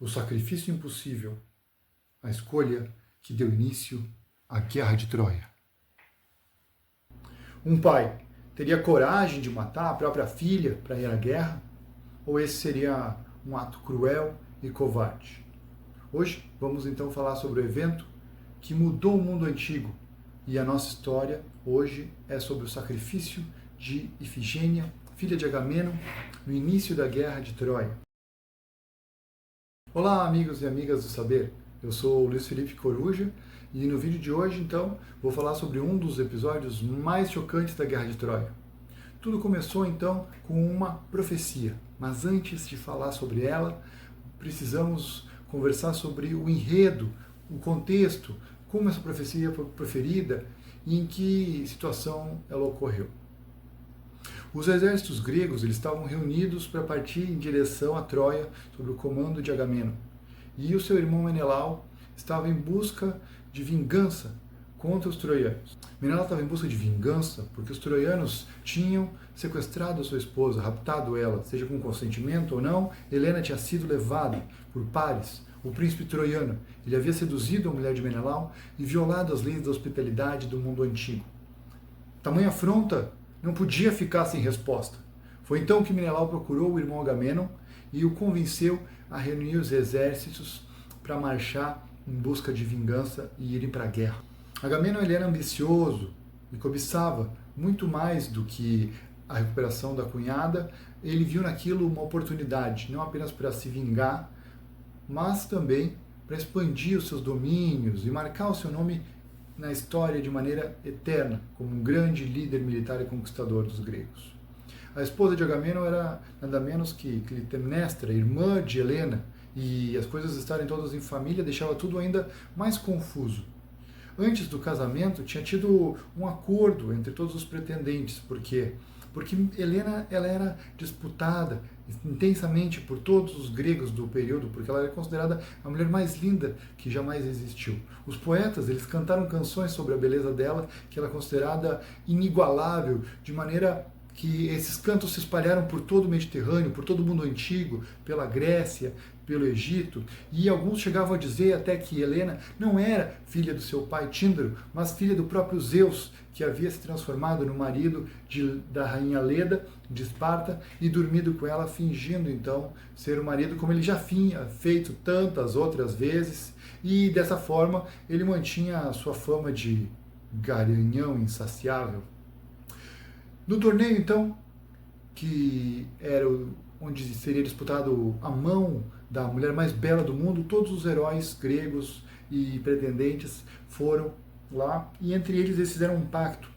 O sacrifício impossível, a escolha que deu início à Guerra de Troia. Um pai teria coragem de matar a própria filha para ir à guerra? Ou esse seria um ato cruel e covarde? Hoje vamos então falar sobre o evento que mudou o mundo antigo, e a nossa história hoje é sobre o sacrifício de Ifigênia, filha de Agamemnon, no início da Guerra de Troia. Olá, amigos e amigas do saber. Eu sou o Luiz Felipe Coruja e no vídeo de hoje, então, vou falar sobre um dos episódios mais chocantes da Guerra de Troia. Tudo começou, então, com uma profecia, mas antes de falar sobre ela, precisamos conversar sobre o enredo, o contexto, como essa profecia foi proferida e em que situação ela ocorreu. Os exércitos gregos eles estavam reunidos para partir em direção a Troia sob o comando de Agamemnon. E o seu irmão Menelau estava em busca de vingança contra os troianos. Menelau estava em busca de vingança porque os troianos tinham sequestrado a sua esposa, raptado ela, seja com consentimento ou não. Helena tinha sido levada por Paris, o príncipe troiano. Ele havia seduzido a mulher de Menelau e violado as leis da hospitalidade do mundo antigo. Tamanha afronta não podia ficar sem resposta. Foi então que Menelau procurou o irmão Agamemnon e o convenceu a reunir os exércitos para marchar em busca de vingança e irem para a guerra. Agamemnon ele era ambicioso e cobiçava muito mais do que a recuperação da cunhada. Ele viu naquilo uma oportunidade, não apenas para se vingar, mas também para expandir os seus domínios e marcar o seu nome na história de maneira eterna, como um grande líder militar e conquistador dos gregos. A esposa de Agamemnon era nada menos que Clitemnestra, irmã de Helena, e as coisas estarem todas em família deixava tudo ainda mais confuso. Antes do casamento tinha tido um acordo entre todos os pretendentes, por quê? Porque Helena ela era disputada intensamente por todos os gregos do período, porque ela era considerada a mulher mais linda que jamais existiu. Os poetas eles cantaram canções sobre a beleza dela, que ela é considerada inigualável, de maneira que esses cantos se espalharam por todo o Mediterrâneo, por todo o mundo antigo, pela Grécia, pelo Egito, e alguns chegavam a dizer até que Helena não era filha do seu pai Tíndaro, mas filha do próprio Zeus, que havia se transformado no marido da rainha Leda, de Esparta, e dormido com ela, fingindo então ser o marido, como ele já tinha feito tantas outras vezes, e dessa forma ele mantinha a sua fama de garanhão insaciável. No torneio, então, que era onde seria disputado a mão da mulher mais bela do mundo, todos os heróis gregos e pretendentes foram lá, e entre eles fizeram um pacto,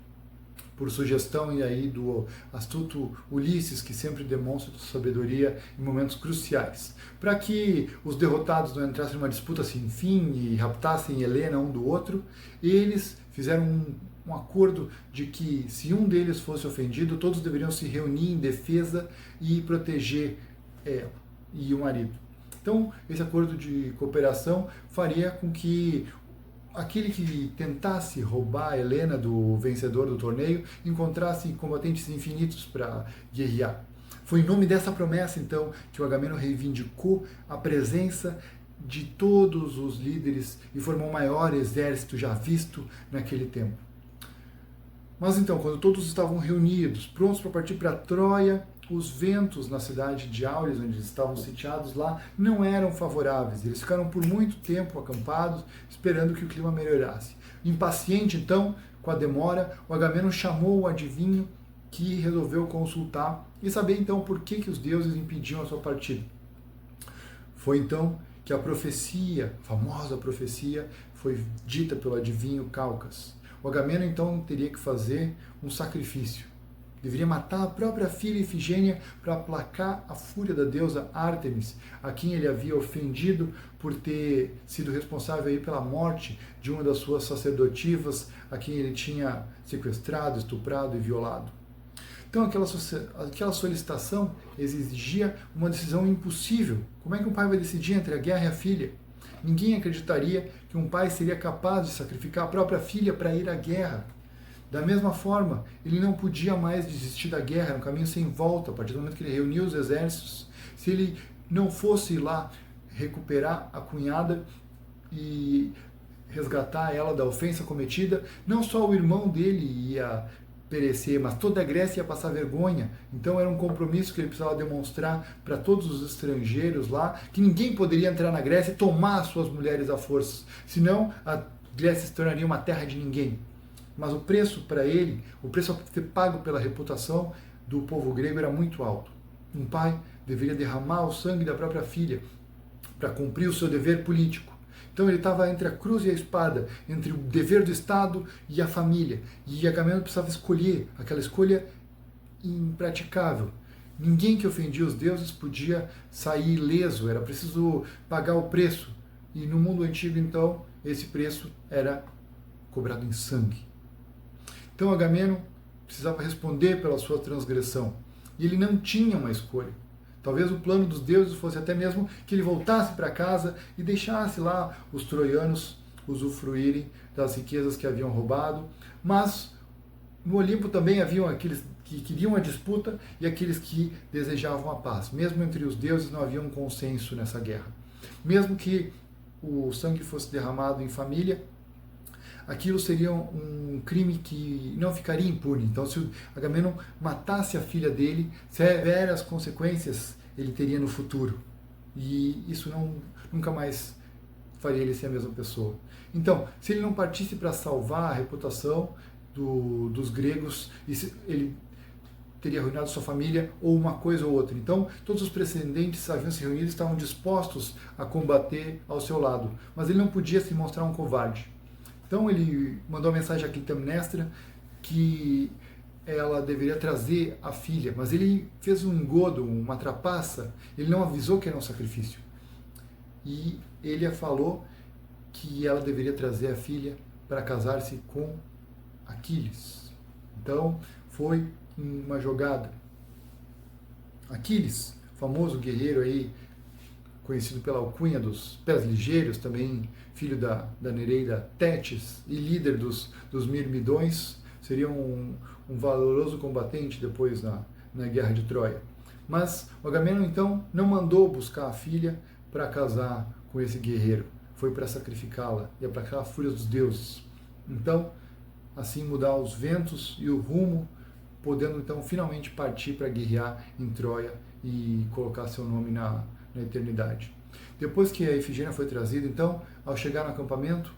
por sugestão e aí do astuto Ulisses, que sempre demonstra sua sabedoria em momentos cruciais, para que os derrotados não entrassem numa disputa sem fim e raptassem Helena um do outro. Eles fizeram um acordo de que se um deles fosse ofendido, todos deveriam se reunir em defesa e proteger ela e o marido. Então, esse acordo de cooperação faria com que aquele que tentasse roubar a Helena do vencedor do torneio encontrasse combatentes infinitos para guerrear. Foi em nome dessa promessa, então, que o Agamemnon reivindicou a presença de todos os líderes e formou o maior exército já visto naquele tempo. Mas então, quando todos estavam reunidos, prontos para partir para Troia, os ventos na cidade de Aulis, onde eles estavam sitiados lá, não eram favoráveis. Eles ficaram por muito tempo acampados, esperando que o clima melhorasse. Impaciente, então, com a demora, o Agamemnon chamou o adivinho, que resolveu consultar e saber então por que os deuses impediam a sua partida. Foi então que a profecia, a famosa profecia, foi dita pelo adivinho Calcas. O Agamemnon então teria que fazer um sacrifício. Deveria matar a própria filha Ifigênia para aplacar a fúria da deusa Ártemis, a quem ele havia ofendido por ter sido responsável aí pela morte de uma das suas sacerdotivas, a quem ele tinha sequestrado, estuprado e violado. Então aquela solicitação exigia uma decisão impossível. Como é que um pai vai decidir entre a guerra e a filha? Ninguém acreditaria que um pai seria capaz de sacrificar a própria filha para ir à guerra. Da mesma forma, ele não podia mais desistir da guerra, era um caminho sem volta, a partir do momento que ele reuniu os exércitos. Se ele não fosse lá recuperar a cunhada e resgatar ela da ofensa cometida. Não só o irmão dele ia perecer, mas toda a Grécia ia passar vergonha. Então era um compromisso que ele precisava demonstrar para todos os estrangeiros lá, que ninguém poderia entrar na Grécia e tomar as suas mulheres à força, senão a Grécia se tornaria uma terra de ninguém. Mas o preço para ele, o preço a ser pago pela reputação do povo grego era muito alto. Um pai deveria derramar o sangue da própria filha para cumprir o seu dever político. Então ele estava entre a cruz e a espada, entre o dever do Estado e a família. E Agamenon precisava escolher, aquela escolha impraticável. Ninguém que ofendia os deuses podia sair ileso, era preciso pagar o preço. E no mundo antigo, então, esse preço era cobrado em sangue. Então Agamenon precisava responder pela sua transgressão. E ele não tinha uma escolha. Talvez o plano dos deuses fosse até mesmo que ele voltasse para casa e deixasse lá os troianos usufruírem das riquezas que haviam roubado. Mas no Olimpo também haviam aqueles que queriam a disputa e aqueles que desejavam a paz. Mesmo entre os deuses não havia um consenso nessa guerra. Mesmo que o sangue fosse derramado em família, aquilo seria um crime que não ficaria impune. Então, se o Agamenon matasse a filha dele, severas consequências ele teria no futuro. E isso nunca mais faria ele ser a mesma pessoa. Então, se ele não partisse para salvar a reputação dos gregos, ele teria arruinado sua família, ou uma coisa ou outra. Então, todos os precedentes haviam se reunido e estavam dispostos a combater ao seu lado. Mas ele não podia se mostrar um covarde. Então ele mandou uma mensagem a Clitemnestra que ela deveria trazer a filha, mas ele fez um engodo, uma trapaça, ele não avisou que era um sacrifício. E ele falou que ela deveria trazer a filha para casar-se com Aquiles. Então foi uma jogada. Aquiles, famoso guerreiro aí, conhecido pela alcunha dos pés ligeiros, também filho da Nereida Tétis e líder dos Mirmidões, seria um valoroso combatente depois na Guerra de Troia. Mas o Agamenon, então, não mandou buscar a filha para casar com esse guerreiro, foi para sacrificá-la e aplacar a fúria dos deuses. Então, assim mudar os ventos e o rumo, podendo então finalmente partir para guerrear em Troia e colocar seu nome na eternidade. Depois que a Ifigênia foi trazida, então, ao chegar no acampamento,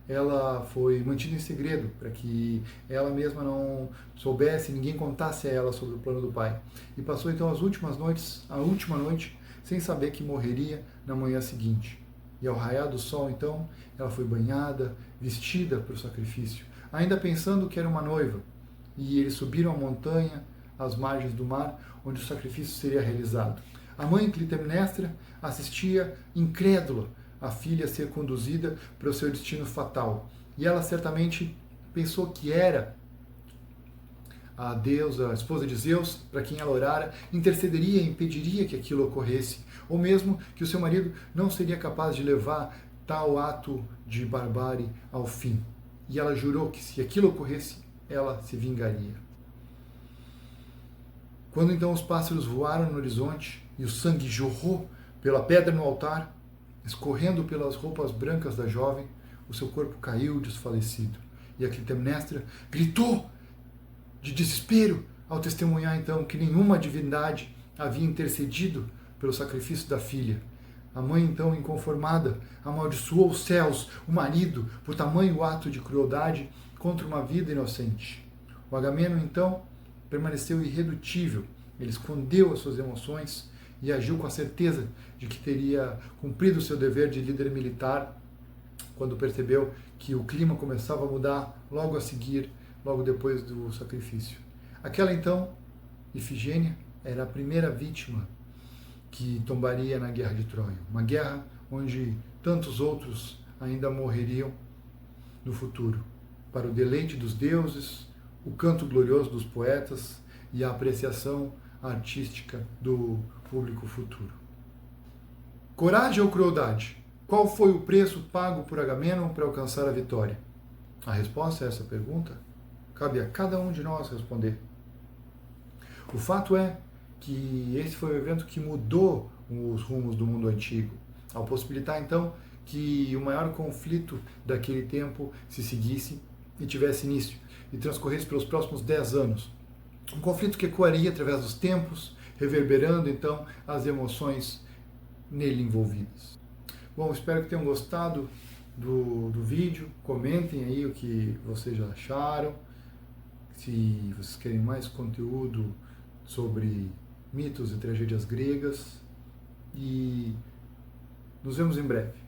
ela foi mantida em segredo, para que ela mesma não soubesse, ninguém contasse a ela sobre o plano do pai. E passou então as últimas noites, a última noite, sem saber que morreria na manhã seguinte. E ao raiar do sol, então, ela foi banhada, vestida para o sacrifício, ainda pensando que era uma noiva. E eles subiram a montanha, às margens do mar, onde o sacrifício seria realizado. A mãe Clitemnestra assistia incrédula a filha ser conduzida para o seu destino fatal. E ela certamente pensou que era a deusa, a esposa de Zeus, para quem ela orara, intercederia e impediria que aquilo ocorresse, ou mesmo que o seu marido não seria capaz de levar tal ato de barbárie ao fim. E ela jurou que se aquilo ocorresse, ela se vingaria. Quando então os pássaros voaram no horizonte e o sangue jorrou pela pedra no altar, escorrendo pelas roupas brancas da jovem, o seu corpo caiu desfalecido. E a Clitemnestra gritou de desespero ao testemunhar então que nenhuma divindade havia intercedido pelo sacrifício da filha. A mãe então, inconformada, amaldiçoou os céus, o marido, por tamanho ato de crueldade contra uma vida inocente. O Agamenon então permaneceu irredutível, ele escondeu as suas emoções e agiu com a certeza de que teria cumprido o seu dever de líder militar quando percebeu que o clima começava a mudar logo a seguir, logo depois do sacrifício. Aquela então, Ifigênia, era a primeira vítima que tombaria na Guerra de Troia, uma guerra onde tantos outros ainda morreriam no futuro, para o deleite dos deuses, o canto glorioso dos poetas e a apreciação artística do público futuro. Coragem ou crueldade? Qual foi o preço pago por Agamenon para alcançar a vitória? A resposta a essa pergunta cabe a cada um de nós responder. O fato é que esse foi o evento que mudou os rumos do mundo antigo. ao possibilitar então que o maior conflito daquele tempo se seguisse e tivesse início e transcorresse pelos próximos 10 anos. Um conflito que ecoaria através dos tempos, reverberando então as emoções nele envolvidas. Bom, espero que tenham gostado do vídeo. Comentem aí o que vocês já acharam. Se vocês querem mais conteúdo sobre mitos e tragédias gregas. E nos vemos em breve.